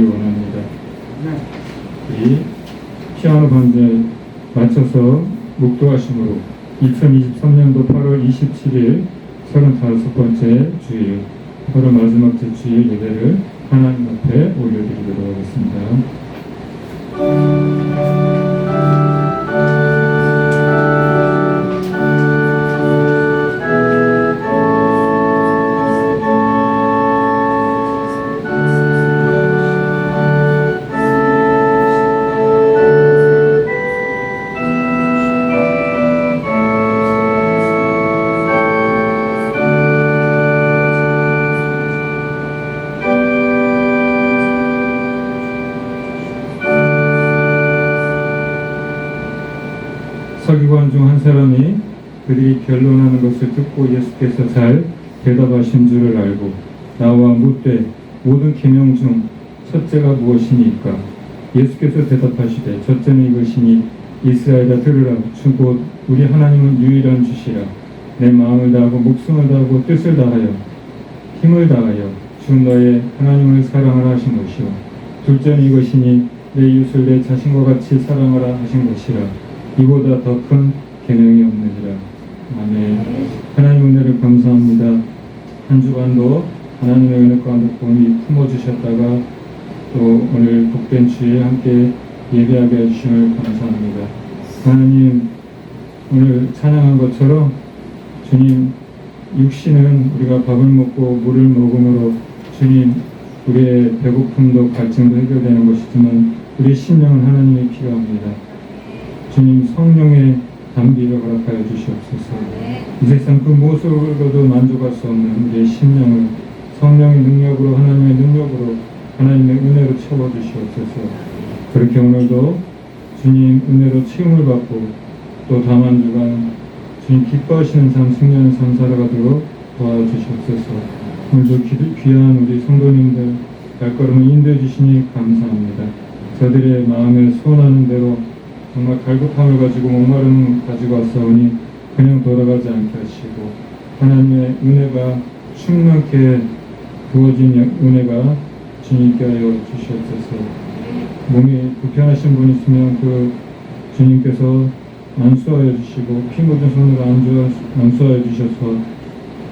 원합니다. 우리 피아노 반주에 맞춰서 묵도하심으로 2023년도 8월 27일 35번째 주일, 8월 마지막 주 주일 예배를 하나님 앞에 올려드리도록 하겠습니다. 서기관 중 한 사람이 그들이 변론하는 것을 듣고 예수께서 잘 대답하신 줄을 알고 나와 묻되 모든 계명 중 첫째가 무엇이니까? 예수께서 대답하시되 첫째는 이것이니 이스라엘아 들으라. 주 곧 우리 하나님은 유일한 주시라. 내 마음을 다하고 목숨을 다하고 뜻을 다하여 힘을 다하여 주 너의 하나님을 사랑하라 하신 것이요 둘째는 이것이니 내 이웃을 내 자신과 같이 사랑하라 하신 것이라. 이보다 더 큰 계명이 없느니라. 아멘. 하나님 은혜를 감사합니다. 한 주간도 하나님의 은혜 가운데 본이 품어주셨다가 또 오늘 복된 주에 함께 예배하게 해주심을 감사합니다. 하나님, 오늘 찬양한 것처럼 주님, 육신은 우리가 밥을 먹고 물을 먹음으로 주님, 우리의 배고픔도 갈증도 해결되는 것이지만 우리 심령은 하나님이 필요합니다. 주님, 성령의 담비를 허락하여 주시옵소서. 이 세상 그 무엇으로도 만족할 수 없는 우리의 심령을 성령의 능력으로, 하나님의 능력으로, 하나님의 은혜로 채워주시옵소서. 그렇게 오늘도 주님 은혜로 채움을 받고 또 다음 한 주간 주님 기뻐하시는 삶, 승리하는 삶 살아가도록 도와주시옵소서. 오늘도 귀한 우리 성도님들 발걸음을 인도해 주시니 감사합니다. 저들의 마음에 소원하는 대로 정말 갈급함을 가지고 목마름을 가지고 왔사오니 그냥 돌아가지 않게 하시고 하나님의 은혜가 충만케 부어진 은혜가 주님께 하여 주시옵소서. 몸이 불편하신 분 있으면 그 주님께서 안수하여 주시고 피 묻은 손으로 안수하여 주셔서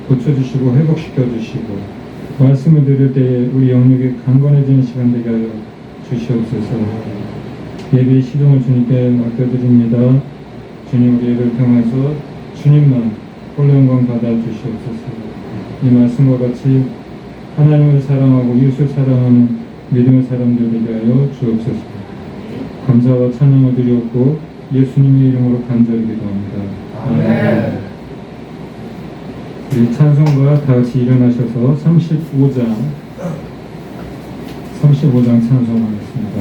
고쳐주시고 회복시켜 주시고 말씀을 들을 때에 우리 영역이 강건해지는 시간 되게 하여 주시옵소서. 예배의 시종을 주님께 맡겨드립니다. 주님, 우리 예배를 통해서 주님만 홀로 영광 받아 주시옵소서. 이 말씀과 같이 하나님을 사랑하고 이웃을 사랑하는 믿음의 사람들 되게 하여 주옵소서. 감사와 찬양을 드리옵고 예수님의 이름으로 간절히 기도합니다. 아멘. 우리 찬송가 다 같이 일어나셔서 35장 찬송하겠습니다.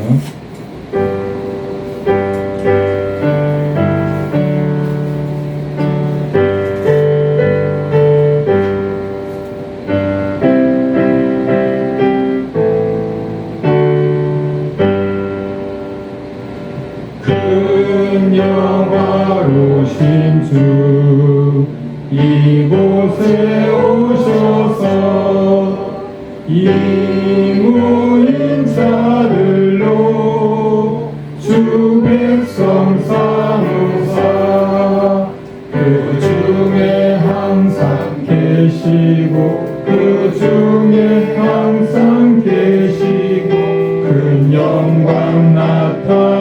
큰 영화로신 주 이곳에 오셔서 이무인자들로 주 백성 삼으사 그 중에 항상 계시고 그 중에 항상 계시고 큰 영광 나타내소서.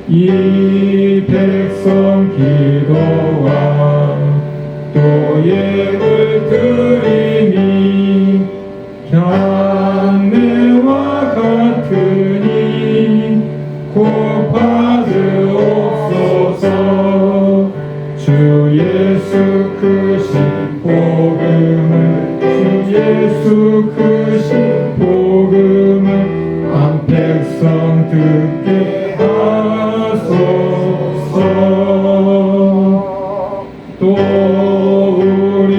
이 백성 기도와 또 예물 드리니 향내와 같으니 곧 받으옵소서. 주 예수 크신 복음을 주 예수 크신 복음을 한 백성 듣게 하소서. 또 우리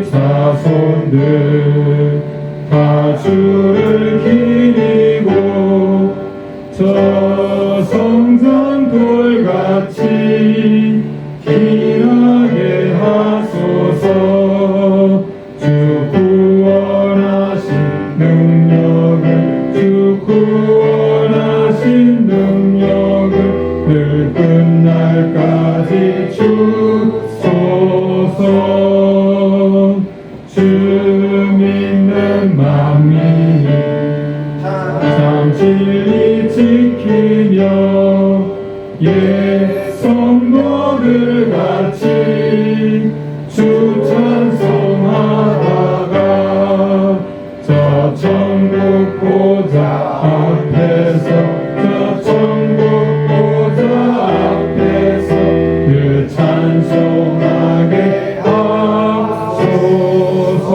자손들 다 주를 기리고 저 성전 돌같이 길하게 하소서. 주 구원 만민이 참 진리 지키며 옛 성도들 같이 주 찬송하다가 저 천국 보좌 앞에서 저 천국 보좌 앞에서 늘 찬송하게 하소서.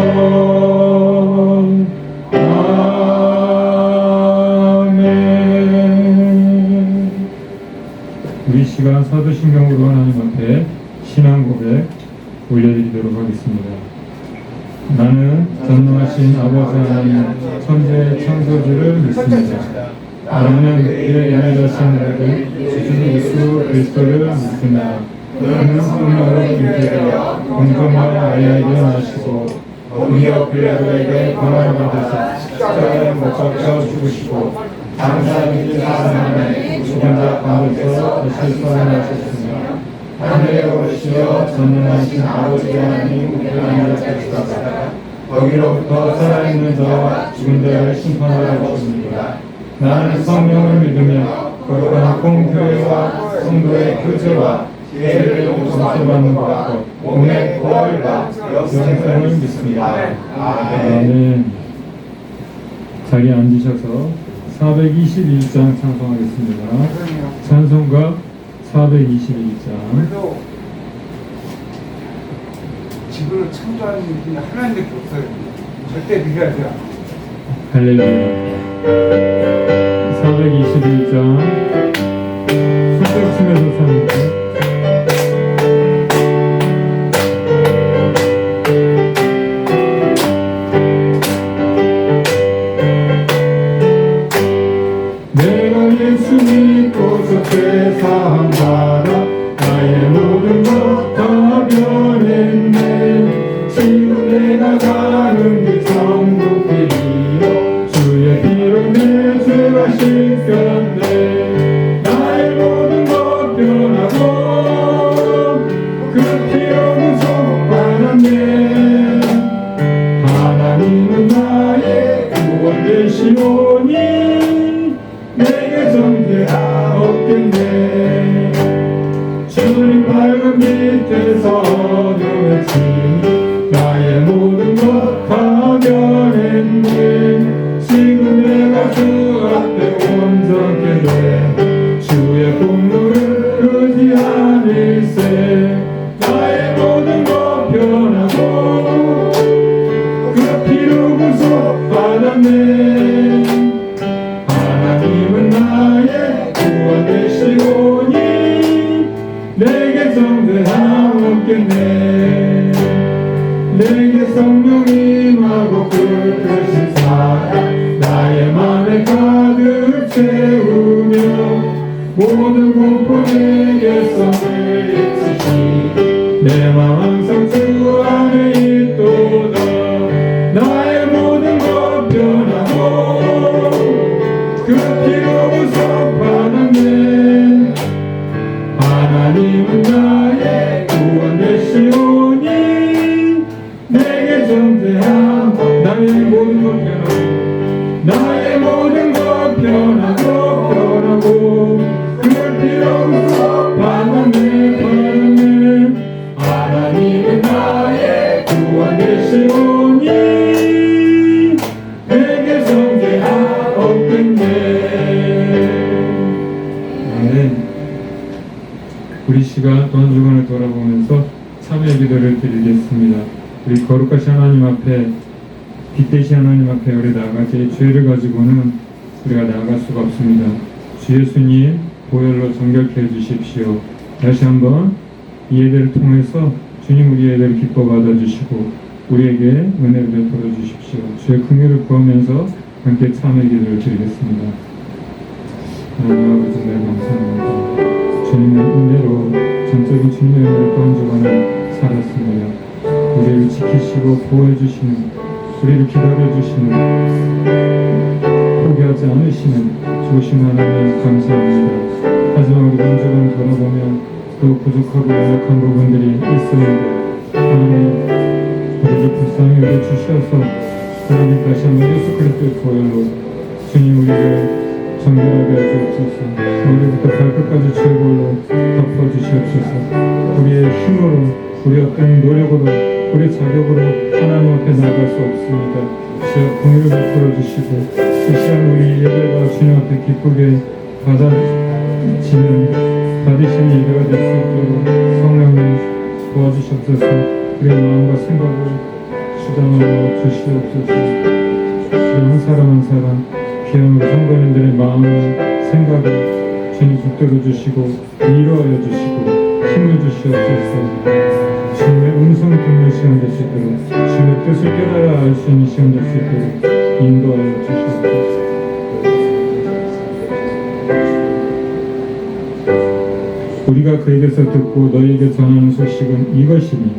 아멘. 우리 시간 사도신경으로 하나님 앞에 신앙 고백 올려드리도록 하겠습니다. 나는 전능하신 아버지 하나님 천지의 창조주를 믿습니다. 나는 그의 영이하신 아들 주 예수 그리스도를 믿습니다. 그는 성령으로 잉태되어 공정한 아이에게 나시고 본디오 빌라도에게 고난을 받으사 십자가에 못 박혀 죽으시고 장사일 사흘 죽은 자 가운데서 다시 살아나셨으며 하늘에 오르시어 전능하신 아버지 하나님 우편에 계시다가 거기로부터 살아있는 자와 죽은 자를 심판하러 오십니다. 나는 성령을 믿으며 거룩한 공교회와 성도의 교제와 죄를 용서받는 것과 몸의 부활과 영생을 믿습니다. 아멘. 자리에 앉으셔서 421장 찬송하겠습니다. 찬송가 421장. 지구를 창조하는 분이 하나님밖에 없어요. 절대 비교하지 않아요. 할렐루야. 421장 손뼉 치면서 삽니다. 내가 예수 믿고서 죄사함 받아 나의 모든 것 다 변했네. 지금 내가 가는 길 천국길이요 주의 피로 내 죄가 씻겼네. 나의 모든 것 변하고 그 피로 구속받았네. 하나님은 나의 구원 되시오니 내게 정죄가 없겠네. 주님 밝은 밑에서 어둠의 짐 나의 모든 것 다 변했네. 지금 내가 주 앞에 온전케 돼 주의 공로를 의지하일세. 나의 모든 것 변하고 그 피로 구속받았네. 하나님은 나의 구원 되시오니 내게 정죄함 없겠네. 내게 성령 임하고 그릇을 사랑 나의 맘에 가득 채우며 모든 공포 내게서 물리치시 내 맘 항상 주 안에 있도다. 나의 모든 것 변하고 그 피로 구속받았네. 하나님은 나의 구원 되시오니 내게 정죄함 나의 모든 것 변하고 나의 모든 것 변하고 그 피로 구속받았네. 하나님은 나의 구원 되시오니 내게 정죄함 없겠네. 우리 시간 또한 주간을 돌아보면서 참여 기도를 드리겠습니다. 우리 거룩하신 하나님 앞에 빛 대신 하나님 앞에 우리 나아가지 죄를 가지고는 우리가 나아갈 수가 없습니다. 주 예수님 보혈로 정결케 해주십시오. 다시 한번 이 예배를 통해서 주님 우리 예배를 기뻐 받아주시고 우리에게 은혜를 베풀어 주십시오. 주의 긍휼을 구하면서 함께 참여 기도를 드리겠습니다. 하나님 아버지 네 감사합니다. 주님의 은혜로 전적인 주님의 은혜로 또한 주간을 살았습니다. 우리를 지키시고 보호해주시는 우리를 기다려주시는 포기하지 않으시는 좋으신 하나님 감사합니다. 하지만 우리 한 주간 돌아보면 또 부족하고 연약한 부분들이 있습니다. 하나님 우리를 불쌍히 여겨주셔서 하나님 다시 한번 예수 그리스도의 보혈로 주님 우리를 정결하게 하시옵소서. 머리부터 발끝까지 죄볼로 덮어주시옵소서. 우리의 힘으로, 우리 어떤 노력으로, 우리 자격으로 하나님 앞에 나갈 수 없습니다. 주여 긍휼을 베풀어 주시고 이 시간 우리 예배가 주님 앞에 기쁘게 받으시는 예배가 될 수 있도록 성령님 도와주시옵소서. 우리의 마음과 생각을 주장하여 주시옵소서. 주여 한 사람 한 사람 귀한 우리 성도님들의 마음을 생각을 주님 붙들어 주시고 위로하여 주시고 힘을 주시옵소서. 주님의 음성을 듣는 시간 될 수 있도록 주님의 뜻을 깨달아 알 수 있는 시간 될 수 있도록 인도하여 주시옵소서. 우리가 그에게서 듣고 너희에게 전하는 소식은 이것이니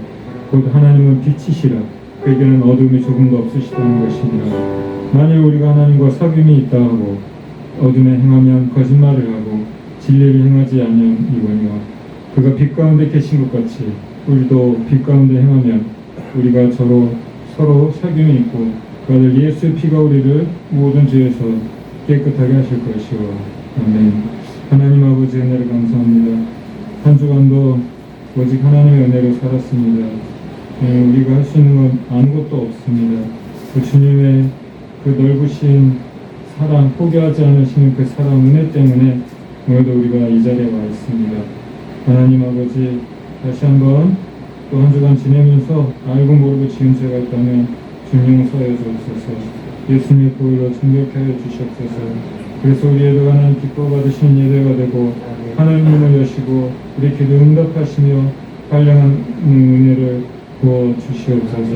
곧 하나님은 빛이시라 그에게는 어둠이 조금도 없으시다는 것이니라. 만일 우리가 하나님과 사귐이 있다 하고 어둠에 행하면 거짓말을 하고 진리를 행하지 아니하니거니와 그가 빛 가운데 계신 것 같이 우리도 빛 가운데 행하면 우리가 서로 사귐이 있고 그 아들 예수의 피가 우리를 모든 죄에서 깨끗하게 하실 것이오. 아멘. 하나님 아버지 은혜를 감사합니다. 한 주간도 오직 하나님의 은혜로 살았습니다. 우리가 할 수 있는 건 아무것도 없습니다. 그 주님의 그 넓으신 사랑, 포기하지 않으시는 그 사랑, 은혜 때문에 오늘도 우리가 이 자리에 와 있습니다. 하나님 아버지 다시 한번 또 한 주간 지내면서 알고 모르고 지은 죄가 있다면 주님 용서하여 주옵소서. 예수님의 보혈로 정결케 하여 주시옵소서. 그래서 우리 예배가 하나님 기뻐 받으시는 예배가 되고 하나님 문을 여시고 우리 기도 응답하시며 한량한 은혜를 부어 주시옵소서.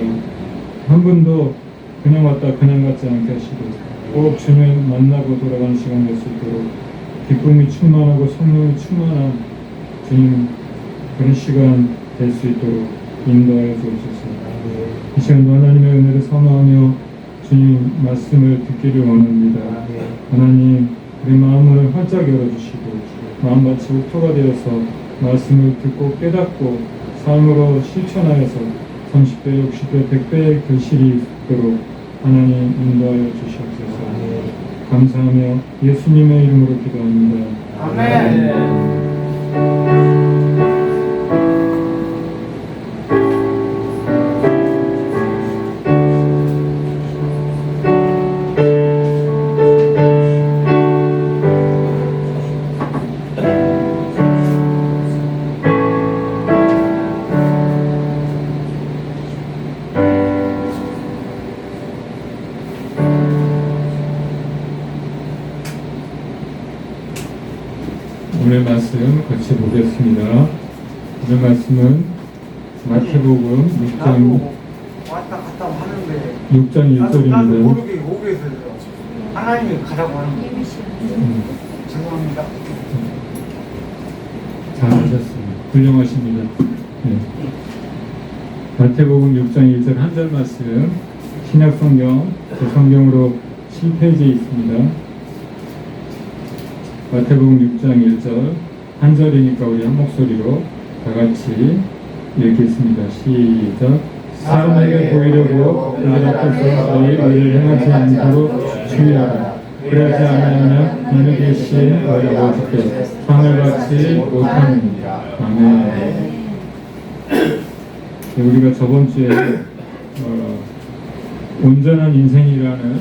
한 분도 그냥 왔다 그냥 갔지 않게 하시고 꼭 주님을 만나고 돌아가는 시간 될 수 있도록 기쁨이 충만하고 성령이 충만한 주님 그런 시간 될 수 있도록 인도하여 주옵소서. 이 시간도 하나님의 은혜를 사모하며 주님 말씀을 듣기를 원합니다. 하나님 우리 마음을 활짝 열어주시고 마음밭이 옥토가 되어서 말씀을 듣고 깨닫고 삶으로 실천하여서 30배, 60배, 100배의 결실이 있도록 하나님 인도하여 주시옵소서. 감사하며 예수님의 이름으로 기도합니다. 아멘. 오늘 말씀 같이 보겠습니다. 오늘 말씀은 마태복음 6장 왔다 갔다 하는데 1절입니다. 나도 모르게 오게서 하나님이 가라고 하는 거예요. 죄송합니다. 잘하셨습니다. 훌륭하십니다. 네. 마태복음 6장 1절 한 절 말씀 신약성경 제 성경으로 7페이지에 있습니다. 마태복음 6장 1절 한 절이니까 우리 한 목소리로 다 같이 읽겠습니다. 시작. 사람에게 보이려고 그들 앞에서 너희 의를 행하지 않도록 주의하라. 그러지 않으면 너희 계신 너희 아버지께 상을 받지 못하느니라. 아멘. 네, 우리가 저번 주에 온전한 인생이라는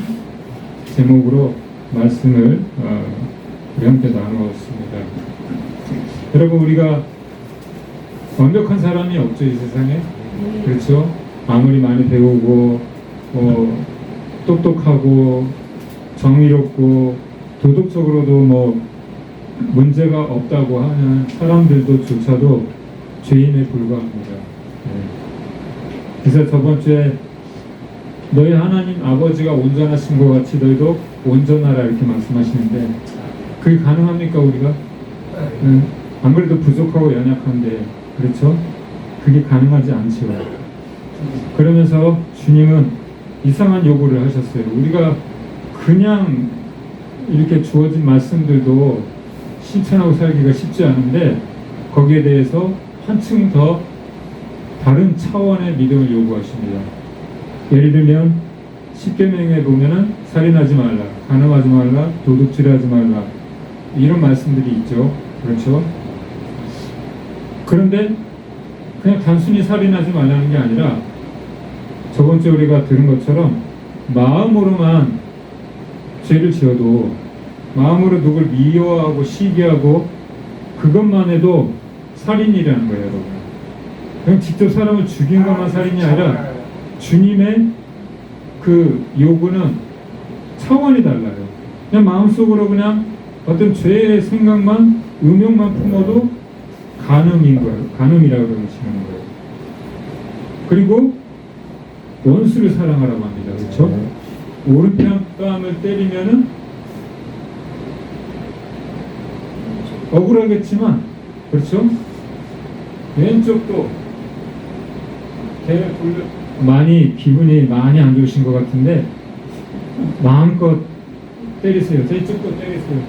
제목으로 말씀을 우리 함께 나누었습니다. 여러분 우리가 완벽한 사람이 없죠, 이 세상에. 그렇죠? 아무리 많이 배우고 똑똑하고 정의롭고 도덕적으로도 뭐 문제가 없다고 하는 사람들도 조차도 죄인에 불과합니다. 그래서 저번 주에 너희 하나님 아버지가 온전하신 것 같이 너희도 온전하라 이렇게 말씀하시는데 그게 가능합니까 우리가? 안 그래도 부족하고 연약한데 그렇죠? 그게 가능하지 않지요. 그러면서 주님은 이상한 요구를 하셨어요. 우리가 그냥 이렇게 주어진 말씀들도 실천하고 살기가 쉽지 않은데 거기에 대해서 한층 더 다른 차원의 믿음을 요구하십니다. 예를 들면 십계명에 보면은 살인하지 말라, 간음하지 말라, 도둑질하지 말라 이런 말씀들이 있죠. 그렇죠? 그런데 그냥 단순히 살인하지 말라는 게 아니라 저번 주에 우리가 들은 것처럼 마음으로만 죄를 지어도 마음으로 누굴 미워하고 시기하고 그것만 해도 살인이라는 거예요, 여러분. 그냥 직접 사람을 죽인 것만 살인이 아니라 주님의 그 요구는 차원이 달라요. 그냥 마음속으로 그냥 어떤 죄의 생각만 음욕만 품어도 간음인 거예요. 간음이라고 그러시는 거예요. 그리고 원수를 사랑하라고 합니다. 그렇죠? 오른편 뺨을 때리면은 억울하겠지만, 그렇죠? 왼쪽도 대를 돌려 많이 기분이 많이 안 좋으신 것 같은데 마음껏 때리세요. 저쪽도 때리세요.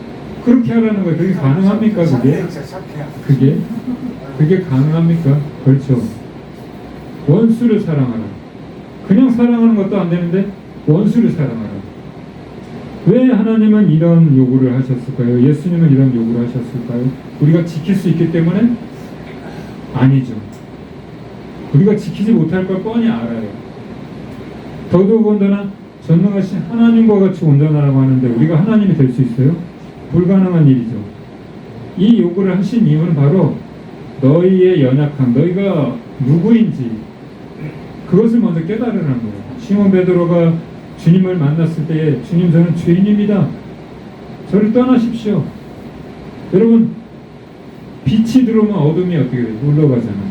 그렇게 하라는 거예요. 그게 가능합니까? 그게 가능합니까? 그렇죠. 원수를 사랑하라. 그냥 사랑하는 것도 안 되는데 원수를 사랑하라. 왜 하나님은 이런 요구를 하셨을까요? 예수님은 이런 요구를 하셨을까요? 우리가 지킬 수 있기 때문에? 아니죠. 우리가 지키지 못할 걸 뻔히 알아요. 더더군다나 전능하신 하나님과 같이 온전하라고 하는데 우리가 하나님이 될 수 있어요? 불가능한 일이죠. 이 요구를 하신 이유는 바로 너희의 연약함, 너희가 누구인지 그것을 먼저 깨달으라는 거예요. 시몬 베드로가 주님을 만났을 때에 주님 저는 죄인입니다. 저를 떠나십시오. 여러분 빛이 들어오면 어둠이 어떻게 돼요? 물러가잖아요.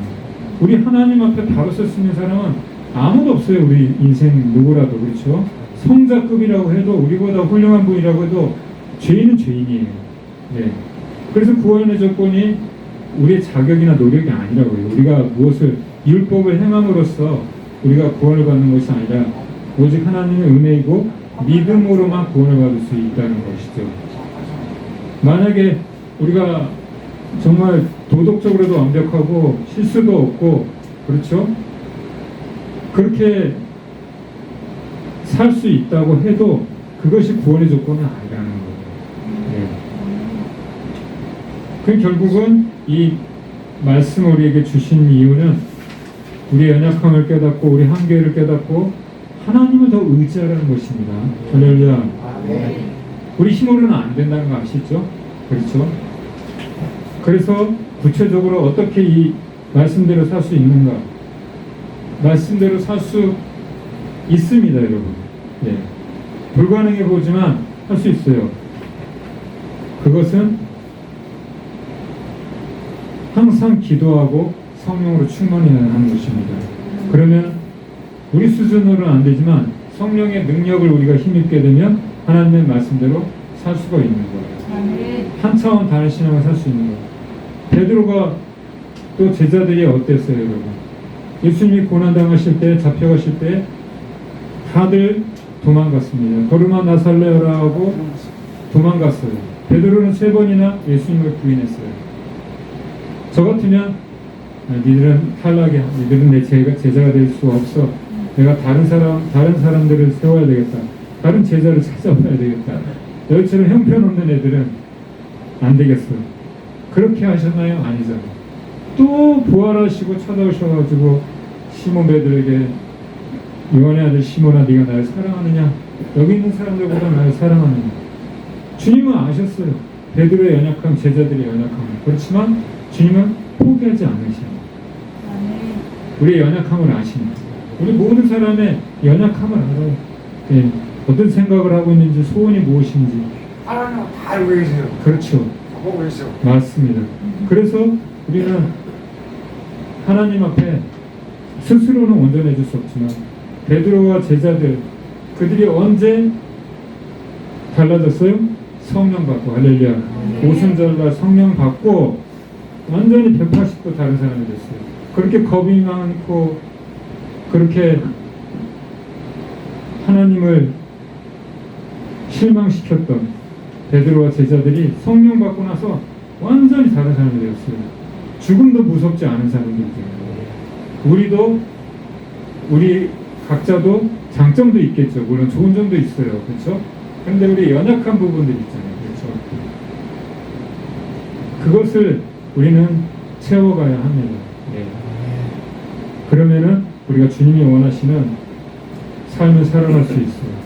우리 하나님 앞에 바로 설 수 있는 사람은 아무도 없어요. 우리 인생 누구라도. 그렇죠? 성자급이라고 해도 우리보다 훌륭한 분이라고 해도 죄인은 죄인이에요. 네. 그래서 구원의 조건이 우리의 자격이나 노력이 아니라고 해요. 우리가 무엇을 율법을 행함으로써 우리가 구원을 받는 것이 아니라 오직 하나님의 은혜이고 믿음으로만 구원을 받을 수 있다는 것이죠. 만약에 우리가 정말 도덕적으로도 완벽하고 실수도 없고 그렇죠? 그렇게 살 수 있다고 해도 그것이 구원의 조건은 아니라는 거예요. 네. 그 결국은 이 말씀을 우리에게 주신 이유는 우리의 연약함을 깨닫고 우리 한계를 깨닫고 하나님을 더 의지하라는 것입니다. 할렐루야. 우리 힘으로는 안 된다는 거 아시죠? 그렇죠? 그래서 구체적으로 어떻게 이 말씀대로 살 수 있는가? 말씀대로 살 수 있습니다, 여러분. 네. 불가능해 보지만 할 수 있어요. 그것은 항상 기도하고 성령으로 충만해야 하는 것입니다. 그러면 우리 수준으로는 안 되지만 성령의 능력을 우리가 힘입게 되면 하나님의 말씀대로 살 수가 있는 거예요. 한 차원 다른 신앙을 살 수 있는 거예요. 베드로가 또 제자들이 어땠어요, 여러분? 예수님이 고난당하실 때, 잡혀가실 때 다들 도망갔습니다. 거르마 나살레라 하고 도망갔어요. 베드로는 3번이나 예수님을 부인했어요. 저 같으면 니들은 탈락이야. 니들은 내 제자가 될 수 없어. 내가 다른 사람들을 세워야 되겠다. 다른 제자를 찾아봐야 되겠다. 너희처럼 형편없는 애들은 안 되겠어. 그렇게 하셨나요? 아니잖아요. 또 부활하시고 찾아오셔가지고 시몬 베드로에게 요한의 아들 시몬아 네가 나를 사랑하느냐? 여기 있는 사람들보다 나를 사랑하느냐? 주님은 아셨어요. 베드로의 연약함, 제자들의 연약함. 그렇지만 주님은 포기하지 않으십니다. 우리의 연약함을 아십니다. 우리 모든 사람의 연약함을 알아요. 네. 어떤 생각을 하고 있는지, 소원이 무엇인지. 하나님 다 알고 계세요. 그렇죠. 보고 계세요. 맞습니다. 그래서 우리는 하나님 앞에 스스로는 온전해질 수 없지만 베드로와 제자들 그들이 언제 달라졌어요? 성령 받고 할렐루야. 오순절날 성령 받고 완전히 180도 다른 사람이 됐어요. 그렇게 겁이 많고 그렇게 하나님을 실망시켰던 베드로와 제자들이 성령 받고 나서 완전히 다른 사람이 되었어요. 죽음도 무섭지 않은 사람들이 되었어요. 우리 각자도 장점도 있겠죠. 물론 좋은 점도 있어요. 그렇죠? 근데 우리 연약한 부분들 있잖아요. 그렇죠? 그것을 우리는 채워가야 합니다. 예. 그러면은 우리가 주님이 원하시는 삶을 살아갈 수 있어요.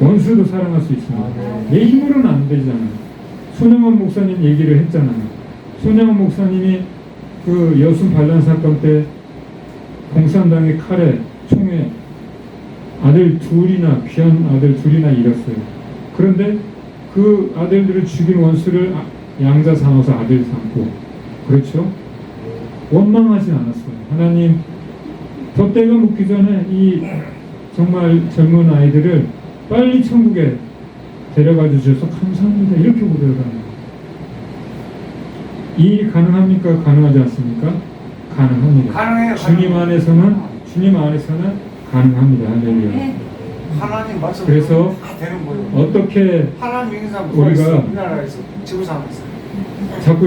원수도 사랑할 수 있습니다. 내 힘으로는 안 되잖아요. 손영원 목사님 얘기를 했잖아요. 손영원 목사님이 그 여순 반란 사건 때 공산당의 칼에 총에 아들 둘이나 귀한 아들 둘이나 잃었어요. 그런데 그 아들들을 죽인 원수를 양자 삼아서 아들 삼고, 그렇죠? 원망하지 않았어요. 하나님, 더 때가 묻기 전에 이 정말 젊은 아이들을 빨리 천국에 데려가 주셔서 감사합니다. 이렇게 고백을 합니다. 이 일이 가능합니까? 가능하지 않습니까? 가능합니다. 가능해요. 주님 안에서는 가능합니다. 할렐루야. 하나님 말씀 그래서 다 되는 거예요. 어떻게 하나님 믿는 사람 우리가 우리가 우리나라에서 지구 살고 있어요. 자꾸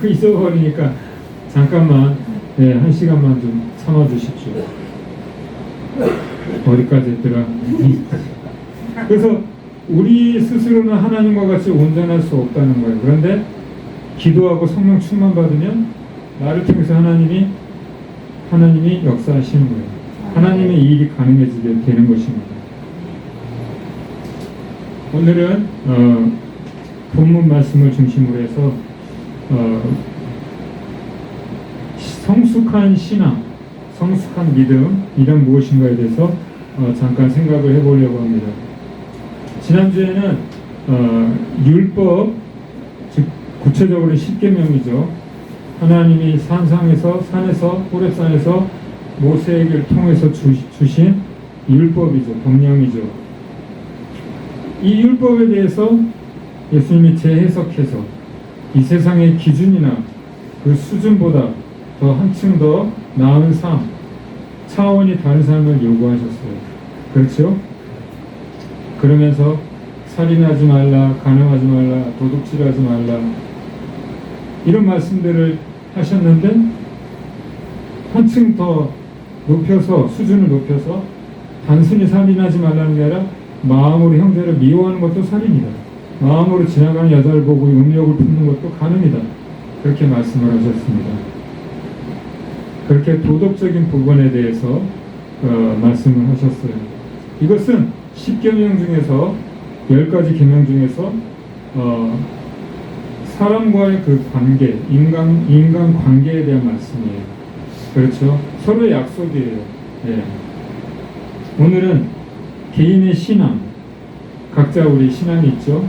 잊어버리니까 잠깐만, 네, 1시간만 좀 참아주십시오. 어디까지 했더라? 그래서 우리 스스로는 하나님과 같이 온전할 수 없다는 거예요. 그런데 기도하고 성령 충만 받으면 나를 통해서 하나님이 역사하시는 거예요. 하나님의 이 일이 가능해지게 되는 것입니다. 오늘은 본문 말씀을 중심으로 해서 성숙한 신앙, 성숙한 믿음, 이란 무엇인가에 대해서 잠깐 생각을 해보려고 합니다. 지난주에는 율법, 즉 구체적으로 10계명이죠. 하나님이 산에서 호렙산에서 모세에게 통해서 주신 율법이죠. 법령이죠. 이 율법에 대해서 예수님이 재해석해서 이 세상의 기준이나 그 수준보다 더 한층 더 나은 삶, 차원이 다른 삶을 요구하셨어요. 그렇죠? 그러면서 살인하지 말라, 간음하지 말라, 도둑질하지 말라, 이런 말씀들을 하셨는데 한층 더 높여서, 수준을 높여서 단순히 살인하지 말라는 게 아니라 마음으로 형제를 미워하는 것도 살인이다. 마음으로 지나가는 여자를 보고 음욕을 품는 것도 간음이다. 그렇게 말씀을 하셨습니다. 그렇게 도덕적인 부분에 대해서 말씀을 하셨어요. 이것은 10계명 중에서 10가지 계명 중에서 사람과의 그 관계, 인간 관계에 대한 말씀이에요. 그렇죠? 서로의 약속이에요. 예. 오늘은 개인의 신앙, 각자 우리 신앙이 있죠.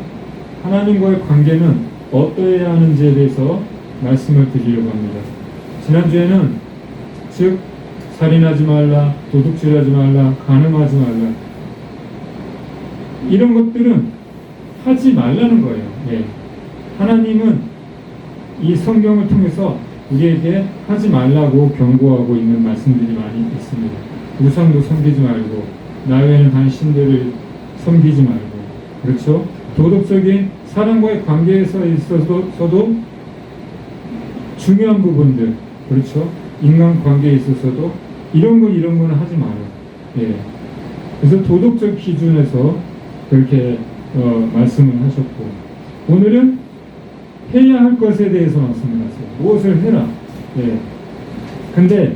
하나님과의 관계는 어떠해야 하는지에 대해서 말씀을 드리려고 합니다. 지난주에는 즉 살인하지 말라, 도둑질하지 말라, 간음하지 말라, 이런 것들은 하지 말라는 거예요. 예. 하나님은 이 성경을 통해서 우리에게 하지 말라고 경고하고 있는 말씀들이 많이 있습니다. 우상도 섬기지 말고, 나 외에는 다른 신들을 섬기지 말고, 그렇죠? 도덕적인 사람과의 관계에서 있어서도 중요한 부분들, 그렇죠? 인간 관계에 있어서도 이런 거는 하지 말아요. 예. 그래서 도덕적 기준에서 그렇게 말씀을 하셨고, 오늘은 해야 할 것에 대해서 말씀을 하세요. 무엇을 해라. 예. 근데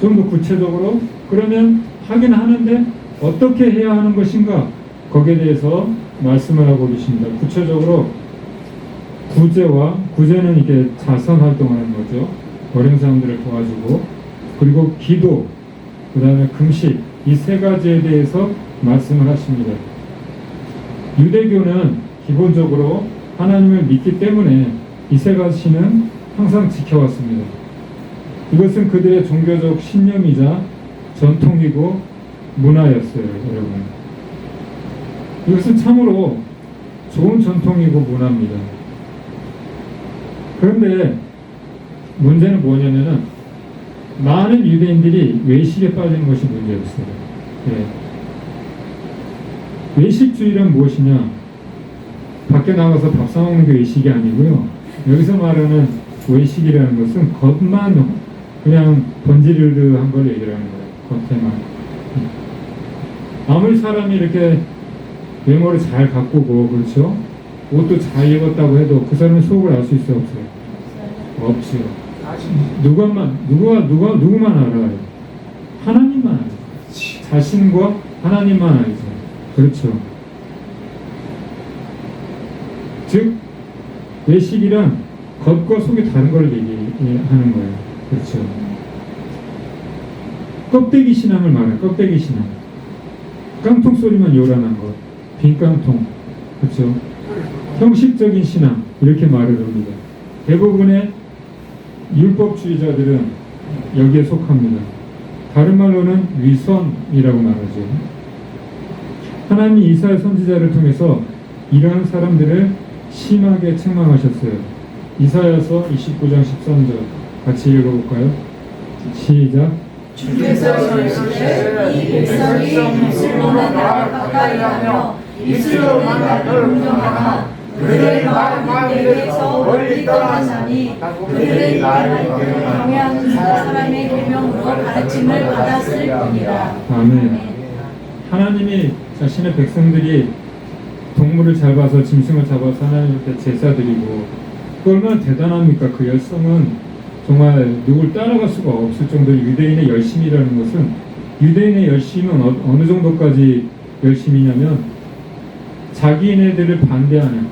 좀 더 구체적으로, 그러면 하긴 하는데 어떻게 해야 하는 것인가, 거기에 대해서 말씀을 하고 계십니다. 구체적으로 구제는 이게 자선 활동하는 거죠. 어려운 사람들을 도와주고, 그리고 기도, 그 다음에 금식, 이 세 가지에 대해서 말씀을 하십니다. 유대교는 기본적으로 하나님을 믿기 때문에 이 세 가지는 항상 지켜왔습니다. 이것은 그들의 종교적 신념이자 전통이고 문화였어요, 여러분. 이것은 참으로 좋은 전통이고 문화입니다. 그런데 문제는 뭐냐면은 많은 유대인들이 외식에 빠지는 것이 문제였어요. 예. 외식주의란 무엇이냐? 밖에 나가서 밥 사먹는 게 외식이 아니고요. 여기서 말하는 외식이라는 것은 겉만 그냥 번지르르한 걸 얘기를 하는 거예요. 겉에만. 아무리 사람이 이렇게 외모를 잘 가꾸고 그렇죠? 옷도 잘 입었다고 해도 그 사람의 속을 알 수 있어요, 없어요? 없지요. 누구만 알아요? 하나님만 알죠. 자신과 하나님만 알죠. 그렇죠. 즉 외식이란 겉과 속이 다른 걸 얘기하는 거예요. 그렇죠. 껍데기 신앙을 말해요. 껍데기 신앙. 깡통 소리만 요란한 것. 빈 깡통. 그렇죠. 형식적인 신앙. 이렇게 말을 합니다. 대부분의 율법주의자들은 여기에 속합니다. 다른 말로는 위선이라고 말하죠. 하나님이 이사야 선지자를 통해서 이러한 사람들을 심하게 책망하셨어요. 이사야서 29장 13절 같이 읽어볼까요? 시작. 주께서 이르시되 이 백성이 입술로는 나를 가까이 하며 입술로는 나를 공경하나 그들의 마음에서 멀리 떠나자니 그들의 입에는 경외하는 사람의 계명으로 가르침을 받았을 뿐이라. 아멘. 하나님이 자신의 백성들이 동물을 잡아서 짐승을 잡아서 하나님께 제사 드리고 그 얼마나 대단합니까? 그 열성은 정말 누굴 따라갈 수가 없을 정도의 유대인의 열심이라는 것은, 유대인의 열심은 어느 정도까지 열심이냐면 자기네들을 반대하는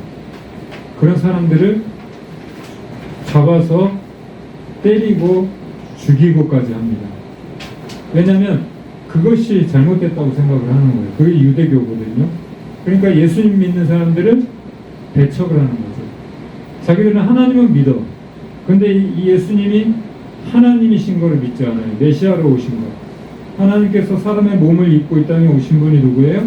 그런 사람들을 잡아서 때리고 죽이고까지 합니다. 왜냐하면 그것이 잘못됐다고 생각을 하는 거예요. 그게 유대교거든요. 그러니까 예수님 믿는 사람들은 배척을 하는 거죠. 자기들은 하나님은 믿어. 근데 이 예수님이 하나님이신 거를 믿지 않아요. 메시아로 오신 거. 하나님께서 사람의 몸을 입고 이 땅에 오신 분이 누구예요?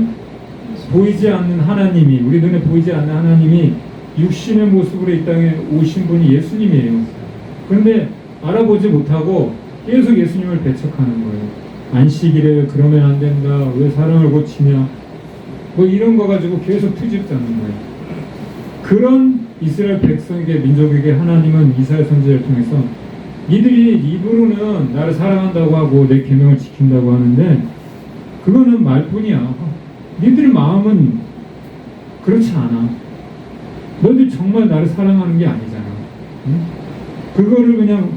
보이지 않는 하나님이, 우리 눈에 보이지 않는 하나님이 육신의 모습으로 이 땅에 오신 분이 예수님이에요. 그런데 알아보지 못하고 계속 예수님을 배척하는 거예요. 안식일에 그러면 안 된다. 왜 사람을 고치냐. 뭐 이런 거 가지고 계속 트집잡는 거예요. 그런 이스라엘 백성에게, 민족에게 하나님은 이사야 선지자를 통해서 니들이 입으로는 나를 사랑한다고 하고 내 계명을 지킨다고 하는데 그거는 말뿐이야. 니들 마음은 그렇지 않아. 너희들 정말 나를 사랑하는 게 아니잖아. 응? 그거를 그냥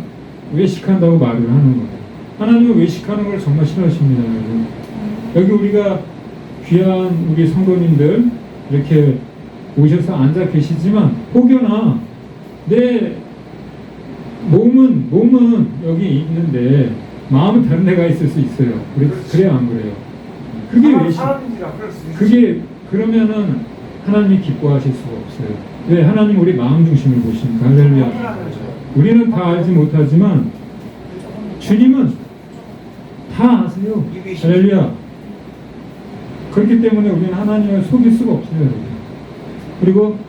외식한다고 말을 하는 거예요. 하나님은 외식하는 걸 정말 싫어하십니다. 여기 우리가 귀한 우리 성도님들 이렇게 오셔서 앉아 계시지만 혹여나 내 몸은 여기 있는데 마음은 다른 데가 있을 수 있어요. 그래요, 안 그래요? 그게 외식. 그게 그러면은 하나님이 기뻐하실 수가 없어요. 왜? 하나님 우리 마음 중심을 보시니까. 할렐루야. 우리는 다 알지 못하지만 주님은 다 아세요. 할렐루야. 그렇기 때문에 우리는 하나님을 속일 수가 없어요. 여러분. 그리고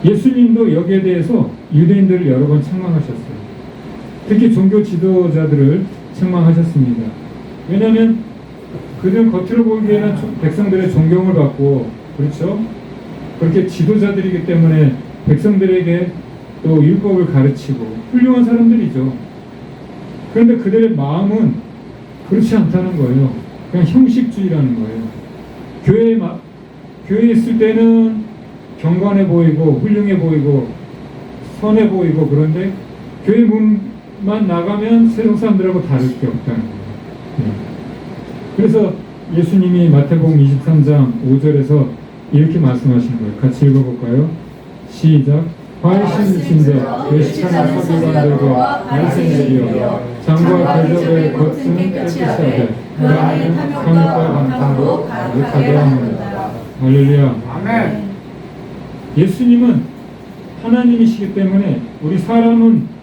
예수님도 여기에 대해서 유대인들을 여러 번 책망하셨어요. 특히 종교 지도자들을 책망하셨습니다. 왜냐하면 그들은 겉으로 보기에는 백성들의 존경을 받고, 그렇죠? 그렇게 지도자들이기 때문에 백성들에게 또 율법을 가르치고 훌륭한 사람들이죠. 그런데 그들의 마음은 그렇지 않다는 거예요. 그냥 형식주의라는 거예요. 교회에 있을 때는 경건해 보이고 훌륭해 보이고 선해 보이고, 그런데 교회 문만 나가면 세상 사람들하고 다를 게 없다는 거예요. 그래서 예수님이 마태복음 23장 5절에서 이렇게 말씀하시는 거예요. 같이 읽어볼까요? 시작. 화이신 신자 외식하는 서기관들과 말세내리여 장과 대접의 겉은 깨끗이 하되 그 안은 탐욕과 방탕으로 가득하게 하느니라. 할렐루야. 아멘. 예수님은 하나님이시기 때문에 우리 사람은